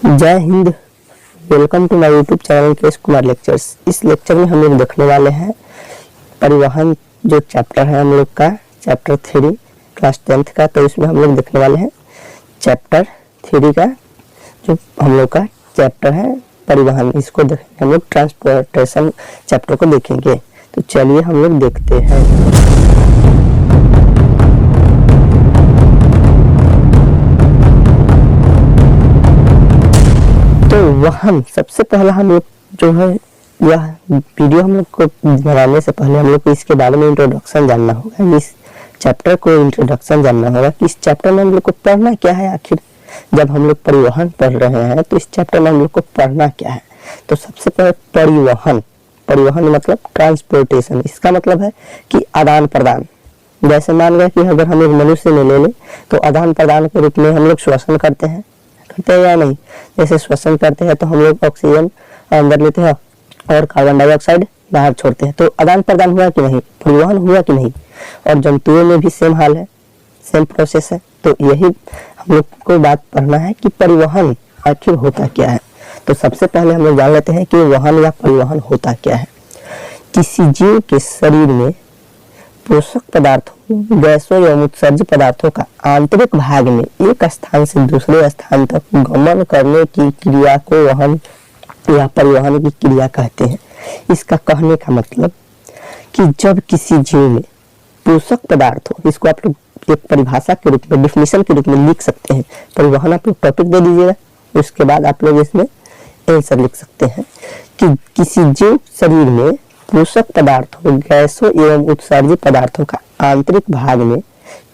जय Hind. Welcome to my YouTube channel Kesh Kumar lectures. इस lecture में हम लोग देखने वाले हैं परिवहन जो चैप्टर है हम लोग का चैप्टर 3 क्लास 10th का। तो इसमें हम लोग देखने वाले हैं चैप्टर 3 का जो हम लोग का चैप्टर है परिवहन। इसको देखेंगे हम लोग ट्रांसपोर्टेशन चैप्टर को देखेंगे। तो चलिए हम लोग देखते हैं। तो वाहन सबसे पहला हम लोग जो है यह वीडियो हम लोग को बनाने से पहले हम लोग को इसके बारे में इंट्रोडक्शन जानना होगा। इस चैप्टर को इंट्रोडक्शन जानना होगा कि इस चैप्टर में हम लोग को पढ़ना क्या है। आखिर जब हम लोग परिवहन पढ़ रहे हैं तो इस चैप्टर में हम लोग को पढ़ना क्या है। तो सबसे पहले परिवहन मतलब ट्रांसपोर्टेशन। इसका मतलब है कि आदान प्रदान। जैसे मान गया कि अगर हम एक मनुष्य में ले लें तो आदान प्रदान के रूप में हम लोग श्वसन करते हैं या नहीं। जैसे श्वसन करते हैं तो हम लोग ऑक्सीजन अंदर लेते हैं और कार्बन डाइऑक्साइड बाहर छोड़ते हैं। तो आदान प्रदान हुआ कि नहीं, परिवहन हुआ कि नहीं। और जंतुओं में भी सेम हाल है, सेम प्रोसेस है। तो यही हम लोग को बात पढ़ना है कि परिवहन आखिर होता क्या है। तो सबसे पहले हम लोग जान लेते हैं कि वाहन या परिवहन होता क्या है। किसी जीव के शरीर में पोषक पदार्थों, गैसों एवं उत्सर्जित पदार्थों का आंतरिक भाग में एक स्थान से दूसरे स्थान तक गमन करने की क्रिया को वाहन या परिवहन की क्रिया कहते हैं। इसका कहने का मतलब कि जब किसी जीव में पोषक पदार्थों, इसको आप लोग एक परिभाषा के रूप में, डिफिनेशन के रूप में लिख सकते हैं। परिवहन आप लोग टॉपिक दे दीजिएगा, उसके बाद आप लोग इसमें आंसर लिख सकते हैं कि किसी जीव शरीर में पोषक पदार्थों, गैसों एवं उत्सर्जित पदार्थों का आंतरिक भाग में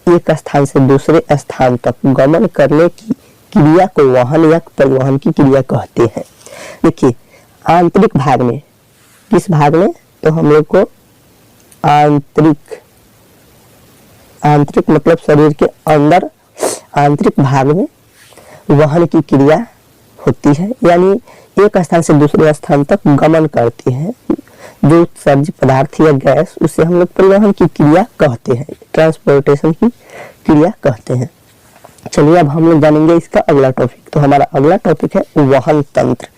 एक स्थान से दूसरे स्थान तक गमन करने की क्रिया को वाहन या परिवहन की क्रिया कहते हैं। देखिए आंतरिक भाग में, किस भाग में, तो हम लोग को आंतरिक मतलब शरीर के अंदर आंतरिक भाग में वाहन की क्रिया होती है, यानी एक स्थान से दूसरे स्थान तक गमन करती है। जो उत्सर्जित पदार्थ या गैस, उसे हम लोग परिवहन की क्रिया कहते हैं, ट्रांसपोर्टेशन की क्रिया कहते हैं। चलिए अब हम लोग जानेंगे इसका अगला टॉपिक। तो हमारा अगला टॉपिक है वहन तंत्र।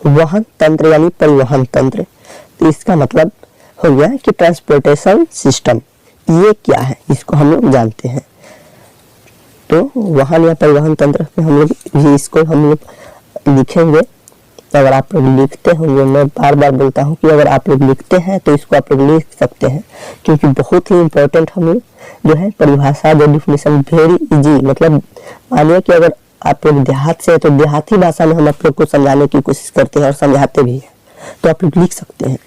वहन तंत्र यानी परिवहन तंत्र। तो इसका मतलब हो गया कि ट्रांसपोर्टेशन सिस्टम ये क्या है, इसको हम लोग जानते हैं। तो वाहन या परिवहन तंत्र में हम लोग इसको हम लोग लिखेंगे। अगर आप लोग लिखते होंगे, मैं बार बार बोलता हूँ कि अगर आप लोग लिखते हैं तो इसको आप लोग लिख सकते हैं, क्योंकि बहुत ही इंपॉर्टेंट हमें जो है परिभाषा, जो डिफिनेशन वेरी इजी। मतलब मानिए कि अगर आप लोग देहात से है तो देहाती भाषा में हम आप लोग को समझाने की कोशिश करते हैं और समझाते भी हैं, तो आप लोग लिख सकते हैं।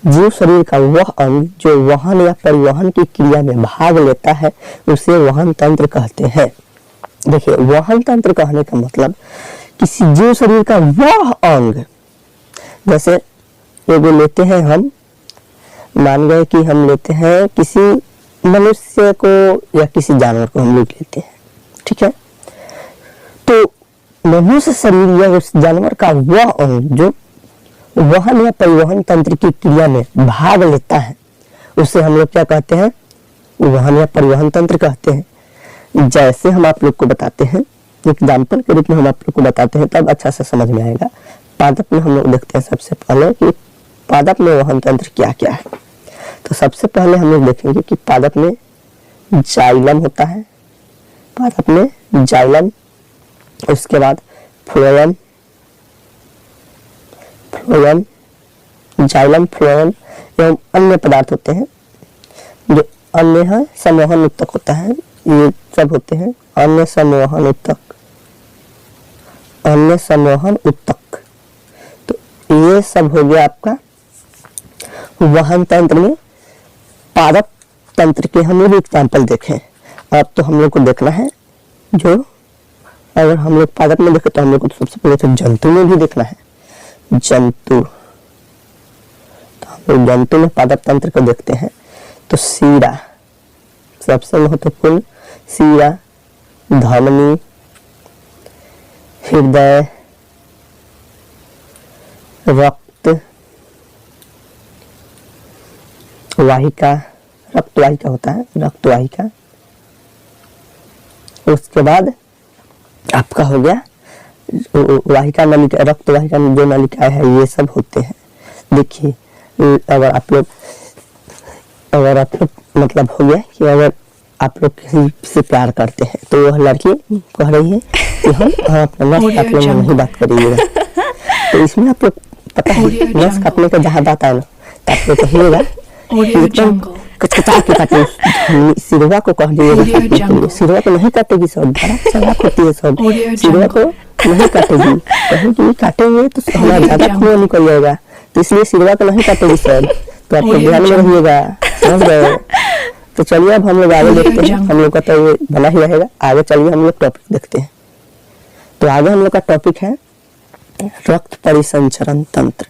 जीव शरीर का वह अंग जो वाहन या परिवहन की क्रिया में भाग लेता है उसे वहन तंत्र कहते हैं। देखिए वहन तंत्र कहने का मतलब किसी जीव शरीर का वह अंग, जैसे एगो लेते हैं हम, मान गए कि हम लेते हैं किसी मनुष्य को या किसी जानवर को हम लोग लेते हैं, ठीक है। तो मनुष्य शरीर या उस जानवर का वह अंग जो वाहन या परिवहन तंत्र की क्रिया में भाग लेता है उसे हम लोग क्या कहते हैं, वाहन या परिवहन तंत्र कहते हैं। जैसे हम आप लोग को बताते हैं, एग्जाम्पल के रूप में हम आप लोग को बताते हैं, तब अच्छा से समझ में आएगा। पादप में हम लोग देखते हैं सबसे पहले कि पादप में वहन तंत्र क्या क्या है। तो सबसे पहले हम लोग देखेंगे कि पादप में जाइलम होता है, पादप में जाइलम, उसके बाद फ्लोएम, जाइलम, फ्लोएम एवं अन्य पदार्थ होते हैं जो अन्य है संवहन उत्तक होता है। ये सब होते हैं अन्य संवहन उत्तक, अन्य संवहन उत्तक। तो ये सब हो गया आपका वहन तंत्र में। पादप तंत्र के हम लोग एग्जाम्पल देखें। अब तो हम लोग को देखना है, जो अगर हम लोग पादप में देखें तो हम लोग को सबसे पहले तो जंतु में भी देखना है। जंतु, तो हम लोग जंतु में पादप तंत्र को देखते हैं। तो सीरा सबसे महत्वपूर्ण, सीरा, धमनी, हृदय, रक्त वाहिका, रक्त वाहिका होता है, रक्त वाहिका। उसके बाद आपका हो गया वाहिका नलिका, रक्त वाहिका जो नलिकाएं है ये सब होते हैं। देखिए अगर आप लोग मतलब हो गया कि अगर आप लोग किसी से प्यार करते हैं तो वह लड़की कह रही है कि हम अपना नस काटने में नहीं बात करिएगा। तो इसमें आप लोग पता है नस काटने का जहाँ बात आए ना तो आप लोग कहिएगा कचकचा के काटे, सिरवा को कह दिएगा, सिरवा को नहीं काटेगी सब, बड़ा चालाक होती है सब, सिरवा को नहीं काटेगी, कहेगी काटेंगे तो हमारा ज्यादा खून निकल जाएगा, तो इसलिए सिरवा को नहीं काटेगी सब। तो आप लोग ध्यान में रहिएगा, समझ गए। तो चलिए अब हम लोग आगे देखते हैं, हम लोग का तो ये बना ही रहेगा। आगे चलिए हम लोग टॉपिक देखते हैं। तो आगे हम लोग का टॉपिक है रक्त परिसंचरण तंत्र।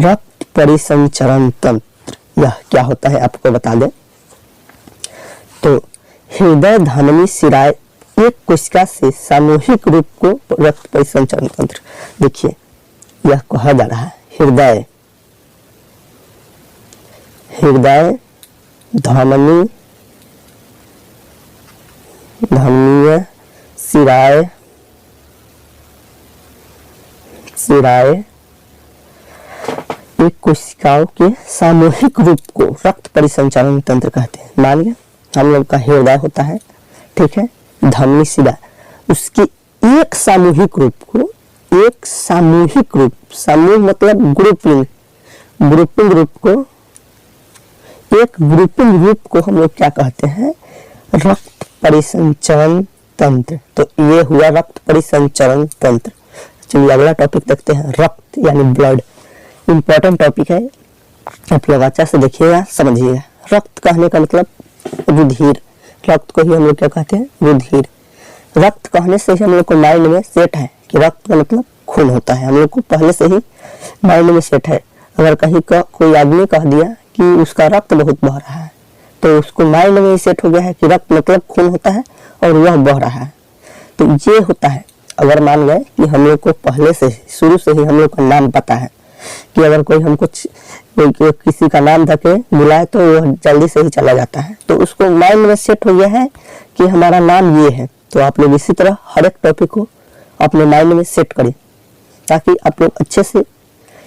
रक्त परिसंचरण तंत्र यह क्या होता है आपको बता दें। तो हृदय धमनी शिराएं एक कोशिका से सामूहिक रूप को रक्त परिसंचरण तंत्र। देखिए यह कहा जा रहा है हृदय धमनी धमनीय शिराएं एक कोशिकाओं के सामूहिक रूप को रक्त परिसंचरण तंत्र कहते हैं। मान गया हम लोग का हृदय होता है, ठीक है, धमनी शिरा, उसके एक सामूहिक रूप को, एक सामूहिक रूप, समूह मतलब ग्रुपिंग रूप को, एक ग्रुपिंग रूप को हम लोग क्या कहते हैं, रक्त परिसंचरण तंत्र। तो ये हुआ रक्त परिसंचरण तंत्र। चलिए अगला टॉपिक देखते हैं, रक्त यानी ब्लड। इम्पोर्टेंट टॉपिक है, आप लोग अच्छा से देखिएगा, समझिएगा। रक्त कहने का मतलब रुधिर, रक्त को ही हम लोग क्या कहते हैं, रुधिर। रक्त कहने से ही हम लोग को माइंड में सेट है कि रक्त का मतलब खून होता है, हम लोग को पहले से ही माइंड में सेट है। अगर कहीं का कोई आदमी कह दिया कि उसका रक्त बहुत बह रहा है तो उसको माइंड में सेट हो गया है कि रक्त मतलब खून होता है और वह बह रहा है। तो ये होता है। अगर मान गए कि हम लोग को पहले से शुरू से ही हम लोग का नाम पता है कि अगर कोई हमको किसी का नाम धके बुलाए तो वह जल्दी से ही चला जाता है, तो उसको माइंड में सेट हो गया है कि हमारा नाम ये है। तो आप लोग इसी तरह हर एक टॉपिक को अपने माइंड में सेट करें ताकि आप लोग अच्छे से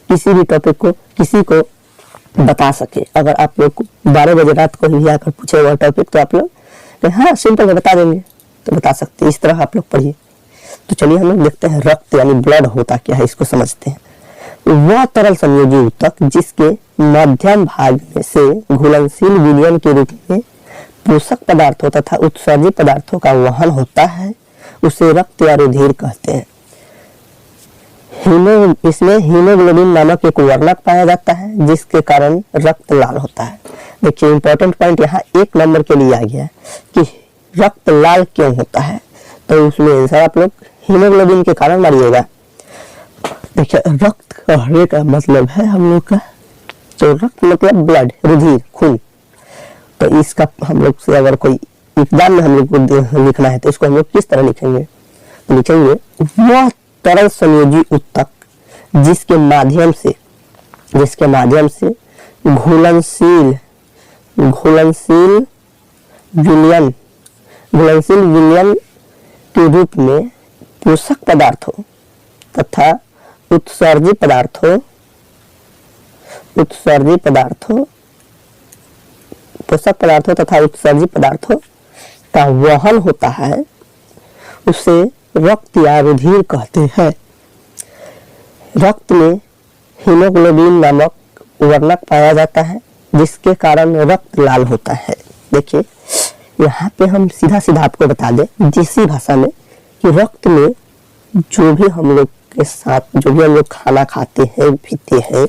किसी भी टॉपिक को किसी को बता सके। अगर आप लोग को 12 बजे रात को भी आकर पूछे वह टॉपिक तो आप लोग हाँ सिंपल बता देंगे, तो बता सकते हैं। इस तरह आप लोग पढ़िए। तो चलिए हम लोग देखते हैं रक्त यानी ब्लड होता क्या है, इसको समझते हैं। वह तरल संयोजी ऊतक जिसके मध्यम भाग में से घुलनशील विलयन के रूप में पोषक पदार्थों तथा उत्सर्जी पदार्थों का वहन होता है उसे रक्त या रुधिर कहते हैं। इसमें हीमोग्लोबिन नामक एक वर्णक पाया जाता है जिसके कारण रक्त लाल होता है। देखिए इंपॉर्टेंट पॉइंट यहाँ 1 नंबर के लिए आ गया कि रक्त लाल क्यों होता है, तो उसमें आंसर आप लोग हीमोग्लोबिन के कारण मारिएगा। देखिए रक्त कहने का मतलब है हम लोग का, तो रक्त मतलब ब्लड, रुधिर, खून। तो इसका हम लोग से अगर कोई एग्जाम में हम लोग को लिखना है तो इसको हम लोग किस तरह लिखेंगे, तो लिखेंगे वह तरल संयोजी ऊतक जिसके माध्यम से घुलनशील विलयन के रूप में पोषक पदार्थों तथा उत्सर्जी पदार्थों का वहन होता है उसे रक्त या रुधिर कहते हैं। रक्त में हीमोग्लोबिन नामक वर्णक पाया जाता है जिसके कारण रक्त लाल होता है। देखिए यहाँ पे हम सीधा सीधा आपको बता दें देसी भाषा में कि रक्त में जो भी हम लोग के साथ जो भी हम लोग खाना खाते हैं पीते हैं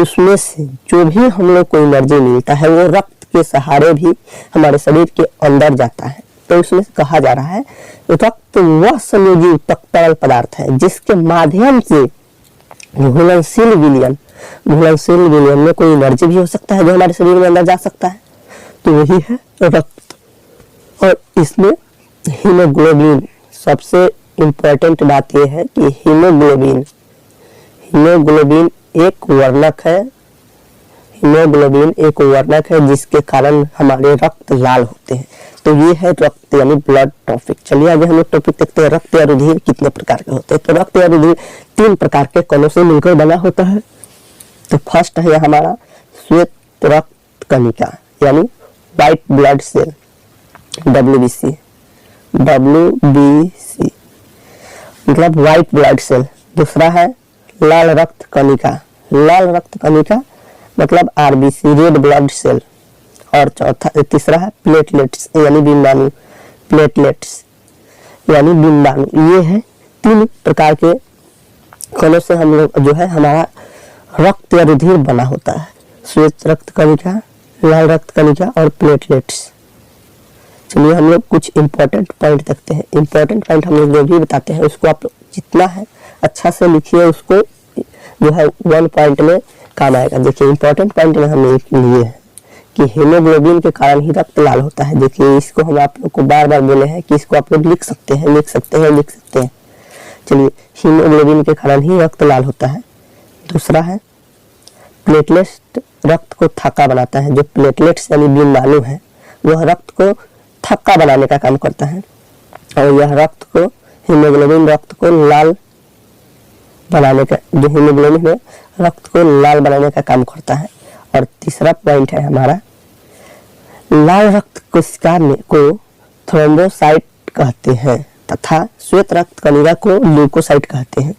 उसमें से जो भी हम लोग को एनर्जी मिलता है वो रक्त के सहारे भी हमारे शरीर के अंदर जाता है। तो उसमें कहा जा रहा है रक्त वह संयोजी ऊतक तरल पदार्थ है जिसके माध्यम से घुलनशील विलयन में कोई एनर्जी भी हो सकता है जो हमारे शरीर में अंदर जा सकता है, तो वही है रक्त। और इसमें हीमोग्लोबिन, सबसे इम्पोर्टेंट बात यह है कि हीमोग्लोबिन एक वर्णक है जिसके कारण हमारे रक्त लाल होते हैं। तो ये है रक्त यानी ब्लड टॉपिक। चलिए आगे हम लोग टॉपिक देखते हैं, रक्त या रुधिर कितने प्रकार के होते हैं। तो रक्त या रुधिर 3 प्रकार के कणों से मिलकर बना होता है। तो फर्स्ट है हमारा श्वेत रक्त कणिका यानी व्हाइट ब्लड सेल, WBC मतलब व्हाइट ब्लड सेल। दूसरा है लाल रक्त कणिका, लाल रक्त कणिका मतलब RBC रेड ब्लड सेल। और तीसरा है प्लेटलेट्स यानी बिंबाणु, प्लेटलेट्स यानी बिंबाणु। ये है 3 प्रकार के कणों से हम लोग जो है हमारा रक्त या रुधिर बना होता है, श्वेत रक्त कणिका, लाल रक्त कणिका और प्लेटलेट्स। चलिए हम लोग कुछ इंपॉर्टेंट पॉइंट देखते हैं। इंपॉर्टेंट पॉइंट हम लोग जो भी बताते हैं उसको आप लोग जितना है अच्छा से लिखिए, उसको जो है 1 पॉइंट में काम आएगा। देखिए इंपॉर्टेंट पॉइंट में हमने लिए है कि हीमोग्लोबिन के कारण ही रक्त लाल होता है। देखिए इसको हम आप लोग को बार बार बोले हैं कि इसको आप लोग लिख सकते हैं, लिख सकते हैं, लिख सकते हैं। चलिए हीमोग्लोबिन के कारण ही रक्त लाल होता है। दूसरा है प्लेटलेट्स रक्त को थक्का बनाता है। जो प्लेटलेट्स यानी बिंबाणु है वह रक्त को थक्का बनाने का काम करता है और यह रक्त को हीमोग्लोबिन रक्त को लाल बनाने का, जो हीमोग्लोबिन है रक्त को लाल बनाने का काम करता है। और तीसरा पॉइंट है हमारा लाल रक्त कोशिका को थ्रोम्बोसाइट कहते हैं तथा श्वेत रक्त कणिका को ल्यूकोसाइट कहते हैं।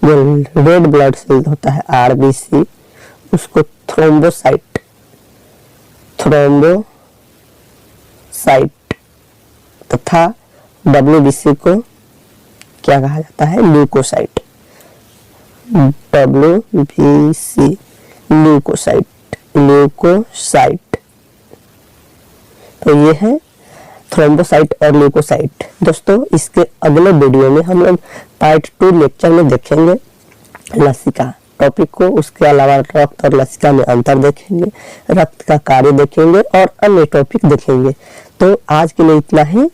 जो रेड ब्लड सेल होता है RBC उसको थ्रोम्बोसाइट तथा WBC को क्या कहा जाता है, ल्यूकोसाइट, WBC ल्यूकोसाइट। तो ये है थ्रोम्बोसाइट और ल्यूकोसाइट। दोस्तों इसके अगले वीडियो में हम लोग पार्ट 2 लेक्चर में देखेंगे लसिका टॉपिक को, उसके अलावा रक्त और लसिका में अंतर देखेंगे, रक्त का कार्य देखेंगे और अन्य टॉपिक देखेंगे। तो आज के लिए इतना ही।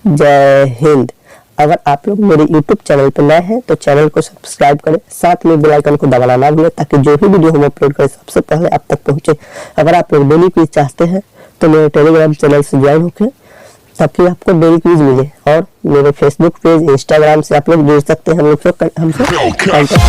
जय हिंद। अगर आप लोग मेरे YouTube चैनल पर नए हैं तो चैनल को सब्सक्राइब करें, साथ में बेल आइकन को दबाना ना भूलें ताकि जो भी वीडियो हम अपलोड करें सबसे पहले आप तक पहुंचे। अगर आप लोग डेली क्विज चाहते हैं तो मेरे टेलीग्राम चैनल से ज्वाइन होकर ताकि आपको डेली क्विज मिले, और मेरे फेसबुक पेज, इंस्टाग्राम से आप लोग जुड़ सकते हैं, हम लोग हमसे